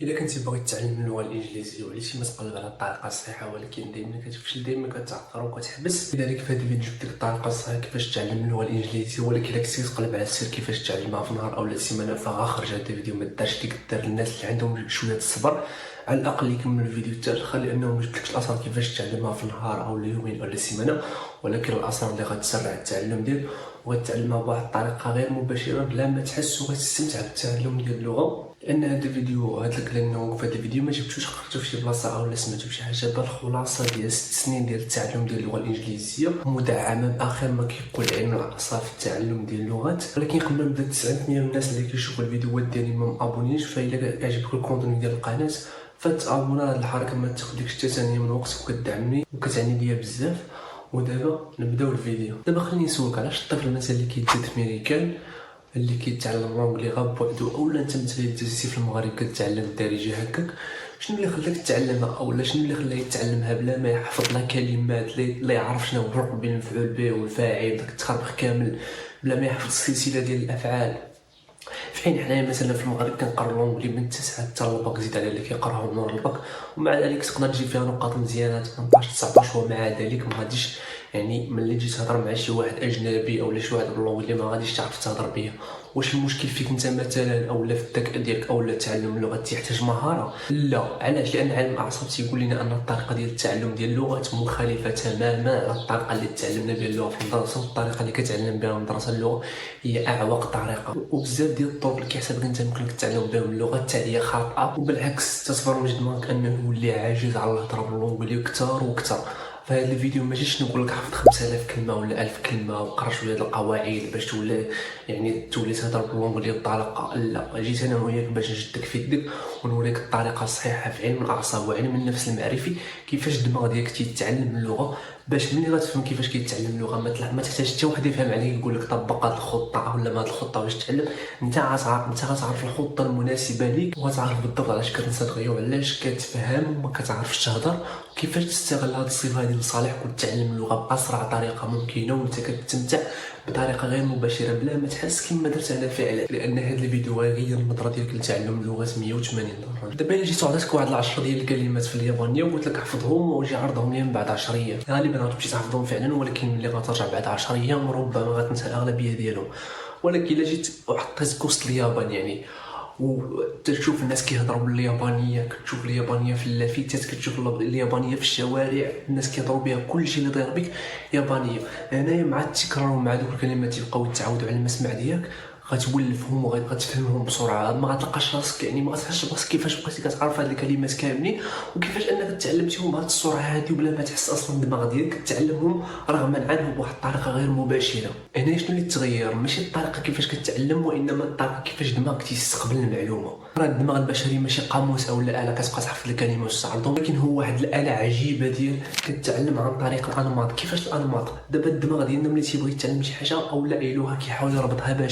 الا كنتي باغي تتعلم اللغه الانجليزيه وعليتي ما تقلب على الطريقه الصحيحه، ولكن دائما كتفشل، دائما كتعثر وكتحبس. لذلك في هذا الفيديو جبت لك الطريقه الصحيحه كيفاش تتعلم اللغه الانجليزيه. ولكن الا كنتي تقلب على السير كيفاش تعلمها في نهار اولا سيمانه، فغاخرج هذا الفيديو ما دارش ديك الدار للناس اللي عندهم شويه الصبر، على الاقل يكمل الفيديو حتى الاخر، لانه ما جبتلكش الاسرار كيفاش تعلمها في نهار او يومين ولا سيمانه، ولكن الاسرار اللي غتسرع التعلم ديالك وغتعلمها بواحد الطريقه غير مباشره بلا ما تحس، وغتستمتع بالتعلم ديال اللغه. لان هذا الفيديو هاد لك، لانه في هذا الفيديو ما جبتوش قريتو في شي بلاصه او سمعتو بشي حاجه، بل الخلاصه ديال 6 سنين ديال التعلم ديال اللغه الانجليزيه، مدعمه باخر ما كيقول علم الاقصى في التعلم ديال اللغات. ولكن قبل ما نبدا 90% من الناس اللي كيشوفوا الفيديوهات ديالي ما مابونيش، فالا عجبك الكونتون ديال القناه فتابونا. هاد الحركه ما تاخذلكش حتى ثانيه من وقتك وكتدعمني وكتعني ليا بزاف. ودابا نبداو الفيديو. دابا خليني نسولك، علاش الطفل مثلا اللي كيتزاد في ميريكان اللي كيتعلم اللونجلي غير بوحدو، اولا انت مثلا دازتي في المغرب كتعلم الدارجه هكاك، شنو اللي خلاك تتعلمها؟ اولا شنو اللي خلاه يتعلمها بلا ما يحفظ لها كلمات، لا يعرف شنو هو الفرق بين المفعول به والفاعل، داك التخربيق كامل بلا ما يحفظ السلسله ديال الافعال. في حين حنايا مثلا في المغرب كنقراو اللونجلي من 9 حتى الباك، زيد على اللي كيقراو نور الباك، ومع ذلك تقدر تجيب فيها نقاط مزيانه 18 19، ومع ذلك ما غاديش يعني ملي تجي تهضر مع شي واحد اجنبي اولا شي واحد باللونجلي ما غاديش تعرف تهضر بيه. واش المشكل فيك انت مثلا اولا في الذكاء ديالك اولا تعلم اللغه تحتاج مهاره؟ لا، علاش؟ لان علم الاعصاب تيقول لنا ان الطريقه ديال التعلم ديال اللغات مخالفه تماما على الطريقه اللي تعلمنا بها اللغه في المدرسه، والطريقه اللي كتعلم بها المدرسه اللغه هي اعوق طريقه. وبزاف ديال الطرق اللي كيحسبك انت ممكن تتعلم بهم اللغه حتى هي خاطئه، وبالعكس تتبرمج دماغك انه يولي عاجز على الهضره باللونجلي اكثر واكثر. فهاد الفيديو ماشي نقول لك حفظ 5000 كلمه ولا 1000 كلمه وقرا شويه القواعد باش تولي تهضر باللونجلي بطلاقه. لا، جيت انا وياك باش نشدك في يدك ونوريك الطريقه الصحيحه في علم الاعصاب وعلم النفس المعرفي، كيفاش الدماغ ديالك تيتعلم اللغه، باش ملي غتفهم كيفاش كيتعلم اللغه ما تحتاج حتى واحد يفهم عليك يقول لك طبق هذه الخطه ولا هذه الخطه باش تتعلم. انت غتعرف الخطه المناسبه ليك، وغتعرف بالضبط علاش كتنسى تغير وعلاش كتفهم وما كتعرفش تهضر، وكيفاش تستغل هذه الصفه هذه لصالحك وتتعلم اللغه باسرع طريقه ممكنه وانت كتستمتع بطريقه غير مباشره بلا ما تحس كما درت انا فعلا. لان هذا الفيديو غيغير النظره ديالك لتعلم اللغات 180 درجه. دابا الا جيت عطيتك واحد 10 ديال الكلمات في اليابانيه وقلت لك احفظهم وجي عرضهم لي من بعد 10 ايام، غالبا غتمشي تحفظهم فعلا، ولكن ملي غترجع بعد 10 ايام ربما غتنسى الاغلبيه ديالهم. ولكن الا جيت وحطيت وسط اليابان يعني وتشوف الناس كيهضروا باليابانيه، كتشوف اليابانيه في اللافتات، كتشوف اليابانيه في الشوارع، الناس كيهضروا بها، كلشي اللي داير بك يابانيه. هنايا مع التكرار ومع دوك الكلمات يبقاو يتعاودوا على المسمع ديالك غتولفهم وغتفهمهم بسرعه، ما غتلقاش راسك يعني ما غتحسش براسك كيفاش بقيتي كتعرف هاد الكلمات كاملين، وكيفاش انك تعلمتيهم بهاد السرعه هادي وبلا ما تحس اصلا الدماغ ديالك تعلمهم رغما عنه بواحد الطريقه غير مباشره. هنا شنو اللي تغير؟ ماشي الطريقه كيفاش كتعلم، وانما الطريقه كيفاش دماغك تيستقبل المعلومه. راه الدماغ البشري ماشي قاموس او اله كتبقى تحفظ الكلمه وتستعرضهم، ولكن هو واحد الاله عجيبه ديال كتعلم عن طريق الانماط. كيفاش الانماط؟ دابا الدماغ ديالنا ملي تيبغي يتعلم شي حاجه او لا اي لغه كيحاول يربطها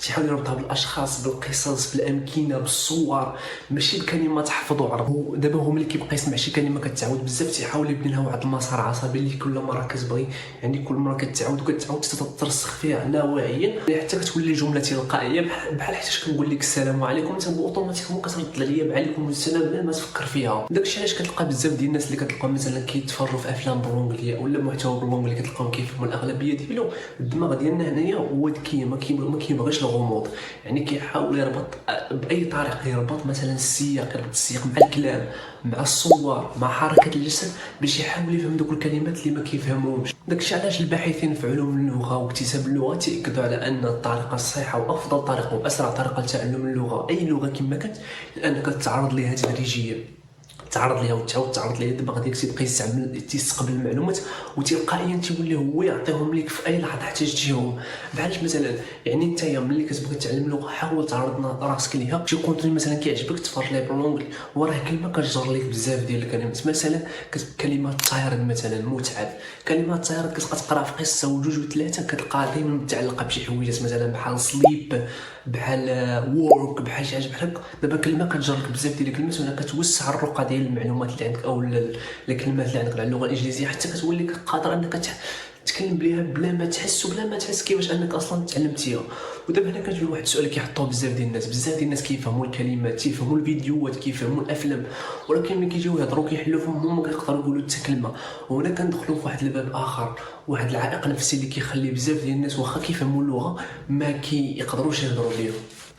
تيحاول يربطها بالاشخاص، بالقصص، بالامكنه، بالصور، ماشي بكلمات حفظ وعرف. دابا هو ملي كيبقى يسمع شي كلمه كتعاود بزاف تيحاول يبني لها واحد المسار عصبي اللي كل مره كتبغي يعني كل مره كتعاود تترسخ فيها لاواعيا حتى كتولي جمله تلقائيه. بحال حيت كنقول لك السلام عليكم انت اوتوماتيكمون كترد عليا بعليكم السلام بلا ما تفكر فيها. داكشي علاش كتلقى بزاف ديال الناس اللي كتلقى مثلا كيتفرجوا في افلام باللونجليه ولا محتوى باللونجلي كتلقاهم كيفهموا الاغلبيه ديالو. الدماغ ديالنا هنايا هو ذكي، ما كيبغيش الغموض، يعني كيحاول يربط باي طريقه، يربط مثلا السياق، يربط السياق مع الكلام مع الصور مع حركه الجسد باش يحاول يفهم دوك الكلمات اللي ما كيفهموهمش. داكشي علاش الباحثين في علوم اللغه واكتساب اللغه تاكدوا على ان الطريقه الصحيحه وافضل طريقه واسرع طريقه لتعلم اللغه اي لغه كما كانت انك تتعرض لها تدريجيا، تعرض ليها وتعاود تعرض ليها. الدماغ ديالك تيبقى تيستقبل المعلومات وتلقائيا تيولي هو يعطيهم لك في اي لحظه احتاجتيهم. بحال مثلا يعني انت ملي كتبغي تعلم لغه حاول تعرض راسك ليها شي كونتوني مثلا كيعجبك تفرج ليه باللونجلي وراه كلمه كتجر لك بزاف ديال الكلمات. مثلا كلمه طاير مثلا متعب، كلمه طاير كتبقى تقرا في قصه وجوج وثلاثه كتلقى دائما متعلقه بشي حويجات مثلا بحال سليب بحال وورك بحال شي حاجه بحال هكا. دابا كلمه كتجر لك بزاف ديال الكلمات ولا كتوسع الرقعه ديال المعلومات اللي عندك او الكلمات اللي عندك على اللغه الانجليزيه، حتى كتولي قادر انك تكلم بليها بلا ما تحس وبلا ما تحس كيفاش انك اصلا تعلمتيها. ودابا هنا كنجي لواحد السؤال كيحطوه بزاف ديال الناس، بزاف ديال الناس كيفهموا الكلمات، كيفهموا الفيديوهات، كيفهموا الافلام، ولكن ملي كيجيو يهضروا كيحلوا فمهم ما كيقدروا يقولوا حتى كلمه. وهنا كندخلوا في واحد الباب اخر، واحد العائق نفسي اللي كيخلي بزاف ديال الناس واخا كيفهموا اللغه ما كيقدروش يهضروا بها.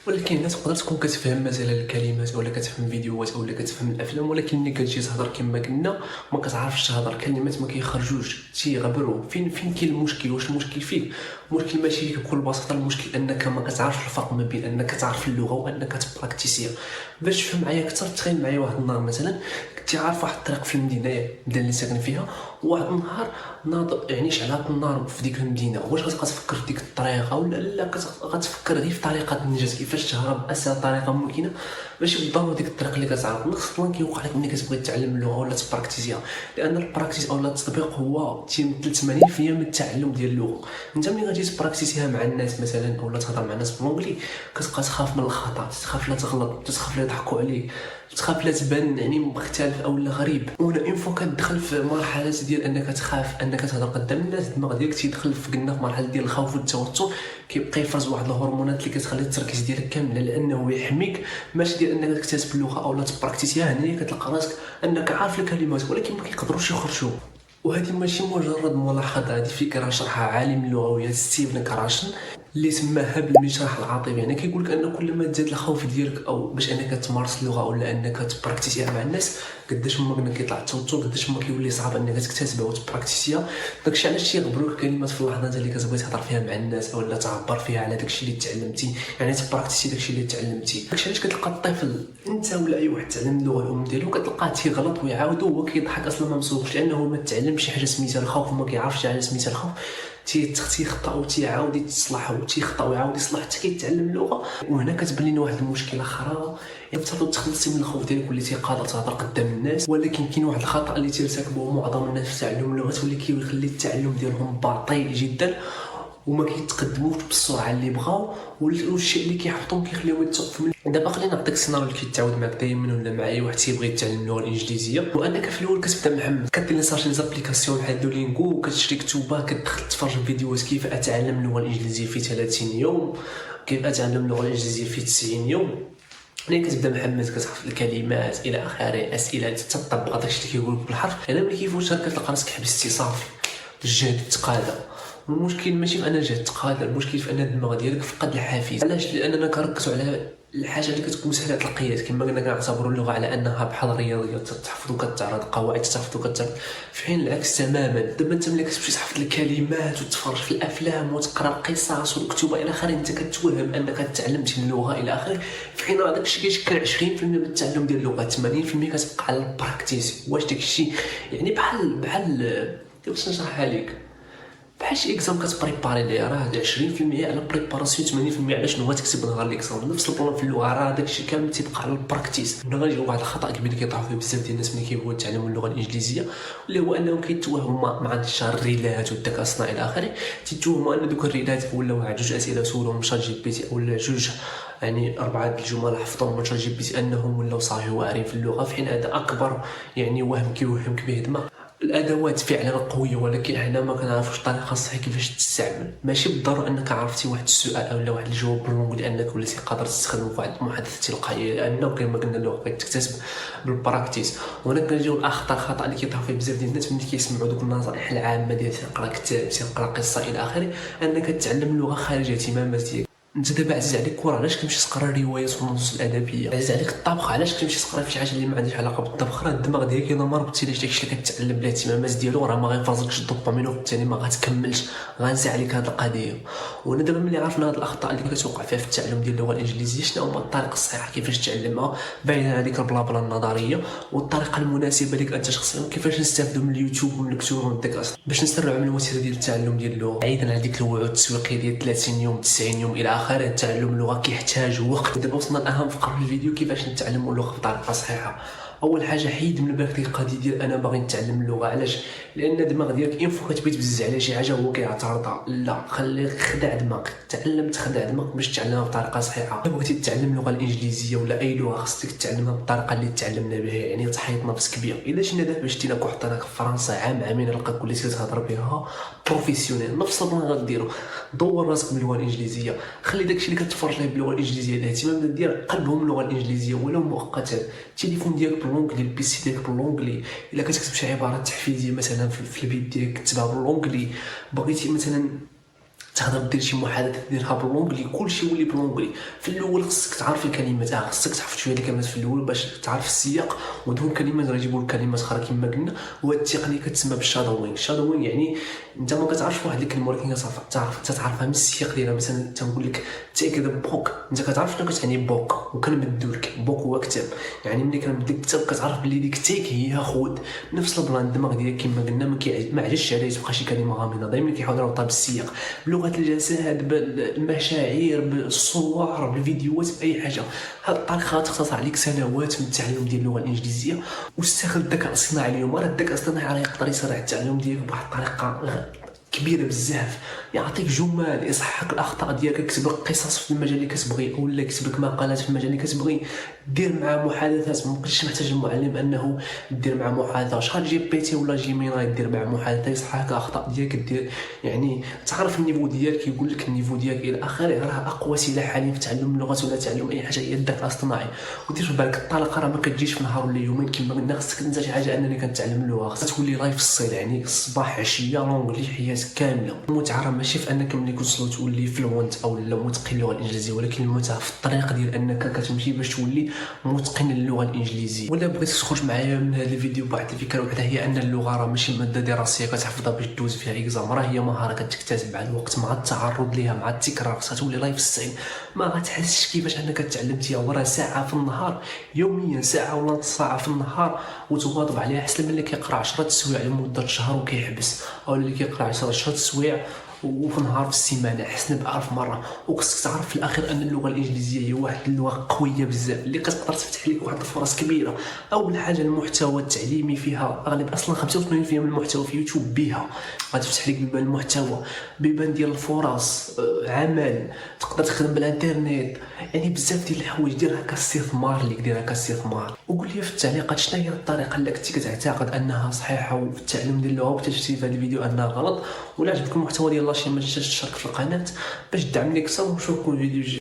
ولكن الناس تقدر تكون كتفهم مثلا الكلمات ولا كتفهم فيديوهات ولا كتفهم الافلام، ولكن ملي كتجي تهضر كما قلنا ما كتعرفش تهضر، كلمات ما كيخرجوش تيغبروا. فين كاين المشكل؟ واش المشكل فيك؟ المشكل ماشي بكل بساطه، المشكل انك ما كتعرفش الفرق ما بين انك تعرف اللغه وانك تبراكتيسيها. باش تفهم معايا اكثر، تخيل معايا واحد النهار مثلا كنتي عارف واحد الطريق في المدينه اللي ساكن فيها، وواحد النهار ناض يعني شعلات النار في ديك المدينه، واش غتبقى تفكر في ديك الطريقه ولا لا غتفكر غير في طريقه النجاه، كيفاش تهرب باسهل طريقه ممكنه؟ ماشي بالضروره ديك الطريقه اللي كتعرف. نفس الطلان كيوقع لك ملي كتبغي تعلم اللغه ولا تبراكتيزيها، لان البراكتيس او التطبيق هو تيمثل 80% من التعلم ديال اللغه. انت ملي غادي تبراكتيسيها مع الناس مثلا اولا تهضر مع الناس بالونجلي، كتبقى تخاف من الخطا، تخاف لا تغلط، تخاف لا يضحكوا عليك، تخاف لا تبان يعني مختلف او لا غريب. وهنا اون فوا كتدخل في مرحله ديال انك تخاف انك تهضر قدام الناس، الدماغ ديالك تيدخل في قلنا في مرحله ديال الخوف والتوتر، كيبقى يفرز واحد الهرمونات اللي كتخلي التركيز ديالك كامل لانه يحميك، ماشي ديال انك تكتسب اللغه او لا تبراكتيسيها. هنا كتلقى راسك انك عارف الكلمات ولكن ما كيقدروش يخرجوا. وهذه ماشي مجرد ملاحظه، هذه فكره شرحها عالم اللغويات ستيفن كراشن اللي سماها بالمشرح العاطفي. يعني كيقول لك ان كل ما تزاد الخوف ديالك او باش انك تمارس اللغه ولا انك تبراكتيسيها مع الناس، قداش ما كيطلع التوتر، قداش ما كيولي صعب انك تكتسبها وتبراكتيسيها. داكشي علاش تيغبروك الكلمات في اللحظات اللي كتبغي تهضر فيها مع الناس اولا تعبر فيها على داكشي اللي تعلمتي، يعني تبراكتيسي داكشي اللي تعلمتي. داكشي علاش كتلقى الطفل انت ولا اي واحد تعلم اللغه الام ديالو كتلقاه تيغلط ويعاود وهو كيضحك اصلا ما مسوقش، لانه ما تعلمش شي حاجه سميتها الخوف وما كيعرفش شي حاجه سميتها الخوف. تيخطا وتيعاود يتصلح وتيخطا ويعاود يصلح حتى كيتعلم اللغه. وهنا كتبان لنا واحد المشكله اخرى، يفترض تخلصي من الخوف ديالك وليتي قادر تهضر قدام الناس، ولكن كاين واحد الخطا اللي تيرتكبوه معظم الناس في تعلم اللغات واللي كيخلي التعلم ديالهم بطيء جدا وما كيتقدموش بالسرعه اللي بغاو، والشيء اللي كيحبطهم كيخليهم يتوقفوا. دابا خلينا نعطيك السيناريو اللي كيتعاود معاك دائما ولا مع اي واحد تيبغي يتعلم اللغه الانجليزيه، وانك في الاول كتبدا محمد كدير لي زابليكاسيون بحال دولينغو وكتشري كتوبه، كتدخل تفرج فيديوهات كيف اتعلم اللغه الانجليزيه في 30 يوم، كيف اتعلم اللغه الانجليزيه في 90 يوم. ملي كتبدا محمد كتعرف الكلمات الى اخره، اسئله تطبق داكشي اللي كيقول لك بالحرف. انا ملي كيفوت كتلقى راسك حبستي صافي، الجهد تقادا. المشكل ماشي في ان الجهد تقادا، المشكل في ان الدماغ ديالك فقد الحافز. علاش؟ لاننا كنركزوا على الحاجه اللي كتكون سهله القياس، كما قلنا كنعتبروا اللغه على انها بحال رياضيات تحفظ وكتعرض قواعد تحفظ وكتعرض، في حين العكس تماما. دابا انت ملي كتمشي تحفظ الكلمات وتفرج في الافلام وتقرا القصص والكتب الى اخره، انت كتوهم انك تعلمت اللغه الى اخره، في حين هذاك الشيء كيشكل 20% من التعلم ديال اللغه، 80% كتبقى على البراكتيس. واش داك الشيء يعني بحال كيفاش نشرحها لك؟ بحال شي اكزام كتبريباري ليه، راه 20% على بريباراسيون، 80% على شنو غتكتب نهار ليكزام. نفس البلان في اللغه، راه داكشي كامل تيبقى على البراكتيس. هنا غيجيو واحد الخطا كبير اللي كيطيحوا فيه بزاف ديال الناس ملي كيبغيو يتعلموا اللغه الانجليزيه، اللي هو انهم كيتوهموا مع انتشار الريلات والذكاء الصناعي الى اخره، تيتوهموا ان دوك الريلات ولا واحد جوج اسئله سولهم شات جي بي تي ولا جوج يعني 4 الجمل حفظهم من شات جي بي تي انهم ولاو صافي واعرين في اللغه، في حين هذا اكبر يعني وهم كيوهمك به دماغ. الادوات فعلا قويه، ولكن حنا ما كنعرفوش الطريقه الصحيحه كيفاش تستعمل. ماشي بالضروره انك عرفتي واحد السؤال او واحد الجواب باللونغ لانك وليتي قادر تستخدمه في واحد المحادثه تلقائيه، لانه كما قلنا اللغه كتكتسب بالبراكتيس. وهنا كنجيو لاخطر خطا اللي كيطيحوا فيه بزاف ديال الناس ملي كيسمعوا دوك النصائح العامه ديال تقرا كتاب، تقرا قصه الى اخره، انك تتعلم اللغه خارج اهتمامات ديالك. انت دابا عزيز عليك الكره، علاش كتمشي تقرا روايات والنصوص الادبيه؟ عزيز عليك الطبخ، علاش كتمشي تقرا في شي حاجه اللي ما عندهاش علاقه بالطبخ؟ راه الدماغ ديالك الا ما ربطتيليش داكشي اللي كتعلم بالاهتمامات ديالو، راه ما غيفرزلكش الدوبامين وبالتالي ما غتكملش، غنسى عليك هذه القضيه. وهنا دابا ملي عرفنا هاد الاخطاء اللي كتوقع فيها في التعلم ديال اللغه الانجليزيه، شنو هما الطريقه الصحيحه كيفاش تعلمها بعيدا عن هذيك البلابلا النظريه، والطريقه المناسبه لك انت شخصيا، كيفاش نستافدوا من اليوتيوب ومن الكتب ومن الذكاء باش نسرعوا من المسيره ديال التعلم ديال اللغه بعيدا عن هذيك الوعود التسويقيه ديال 30 يوم 90 يوم الى اخره. اخره. تعلم اللغه كيحتاج وقت. دابا وصلنا لاهم فقره في الفيديو، كيفاش نتعلموا اللغه بطريقه صحيحه. اول حاجه حيد من بالك ديك القضيه ديال انا باغي نتعلم اللغه. علاش؟ لان الدماغ ديالك ان فوا كتبغي تبز على شي حاجه هو كيعترضها. لا، خليك خدع دماغك، تعلم تخدع دماغك باش تعلمها بطريقه صحيحه. الا بغيتي تتعلم اللغه الانجليزيه ولا اي لغه خصك تتعلمها بالطريقه اللي تعلمنا بها، يعني تحيط نفسك بها. الا جينا دابا شتينا كوحطيناك في فرنسا عامين نلقاك وليتي كتهضر بها بروفيسيونيل، نفس البلان غديرو. دور راسك باللغه الانجليزيه، خلي داكشي اللي كتفرج ليه باللغه الانجليزيه الاهتمام ديالك قلبهم اللغه الانجليزيه ولو مؤقتا. التليفون ديالك باللونجلي، البيسي ديالك باللونجلي. الا كتكتب شي عبارات تحفيزيه مثلا في البيت ديالك كتبها باللونجلي. بغيتي مثلا تهضر دير شي محادثه ديرها باللونجلي، كلشي يولي باللونجلي. في الاول خصك تعرف الكلمات، خصك تحفظ شويه الكلمات في الاول باش تعرف السياق، ودون كلمات راه يجيبوا لك كلمات اخرى كما قلنا. وهاد التقنيه كتسمى بالشادوينغ. الشادوينغ يعني انت ما كتعرفش واحد الكلمه ولكن تعرفها من السياق ديالها. مثلا تنقول لك تيك ذا بوك، انت كتعرف شنو كتعني بوك وكنمدو لك بوك هو كتاب. يعني ملي كنمد لك كتاب كتعرف بلي ديك تيك هي خذ. نفس البلان الدماغ ديالك كما قلنا ما عجزش عليه تبقى شي كلمه غامضه، دائما كيحاول يربطها بالسياق، بلغه الجسد، بالمشاعر، بالصور، بالفيديوهات، باي حاجه. هاد الطريقه تختصر عليك سنوات من التعلم ديال اللغه الانجليزيه. واستخدم الذكاء الصناعي اليوم. راه الذكاء الصناعي راه يقدر يسرع التعلم ديالك بواحد الطريقه كبيره بزاف. يعطيك جمل، يصحح الاخطاء ديالك، يكتب لك قصص في المجال اللي كتبغي ولا يكتب لك مقالات في المجال اللي كتبغي. دير معاه محادثات، ما بقيتش محتاج المعلم انه دير معاه محادثه. شحال جي بي تي ولا جيميناي دير معاه محادثه يصحح لك الاخطاء ديالك. دير يعني تعرف النيفو ديالك، يقول لك النيفو ديالك الى اخره. راه اقوى سلاح حاليا في تعلم اللغات ولا تعلم اي حاجه هي الذكاء الاصطناعي. ودير في بالك الطلاقه راه ما كتجيش في نهار ولا يومين كما قلنا. خصك انت شي حاجه انني كنتعلم اللغه خصك تولي لايف ستايل، يعني الصباح عشيه لونغلي حياتك كامله. المتعه راه ماشي في انك ملي توصل تولي فلوينت او لا متقن اللغه الانجليزيه، ولكن المتعه في الطريق ديال انك كتمشي باش تولي متقن اللغه الانجليزيه. ولا بغيتي تخرج معايا من هذا الفيديو بواحد الفكره وحده، هي ان اللغه راه ماشي ماده دراسيه كتحفظها باش دوز فيها اكزام، راه هي مهاره كتكتسب مع الوقت، مع التعرض ليها، مع التكرار. خصها تولي لايف ستايل. ما غتحسش كيفاش انك تعلمتيها وراه ساعه في النهار يوميا، ساعه ولا نص ساعه في النهار وتواظب عليها. احسن من اللي كيقرا 10 سوايع لمده شهر وكيحبس، او اللي كيقرا 10 سوايع وفي نهار في السيمانه. احسن ب1000 مره. وخصك تعرف في الاخير ان اللغه الانجليزيه هي واحد اللغه قويه بزاف اللي كتقدر تفتح لك واحد الفرص كبيره. اول حاجه المحتوى التعليمي فيها اغلب اصلا 85% من المحتوى في يوتيوب بها غتفتح لك بيبان المحتوى، بيبان ديال الفرص، عمل، تقدر تخدم بالانترنت. يعني بزاف ديال الحوايج. ديرها كاستثمار ليك، ديرها كاستثمار. وقول لي في التعليقات شنو هي الطريقه اللي كنتي كتعتقد انها صحيحه وفي التعلم ديال اللغه وكتشتي في هذا الفيديو انها غلط. ولا عجبك المحتوى ديال لاشين ما تنساش تشترك في القناه باش تدعمني اكثر. ونشوفكم في الفيديو الجاي.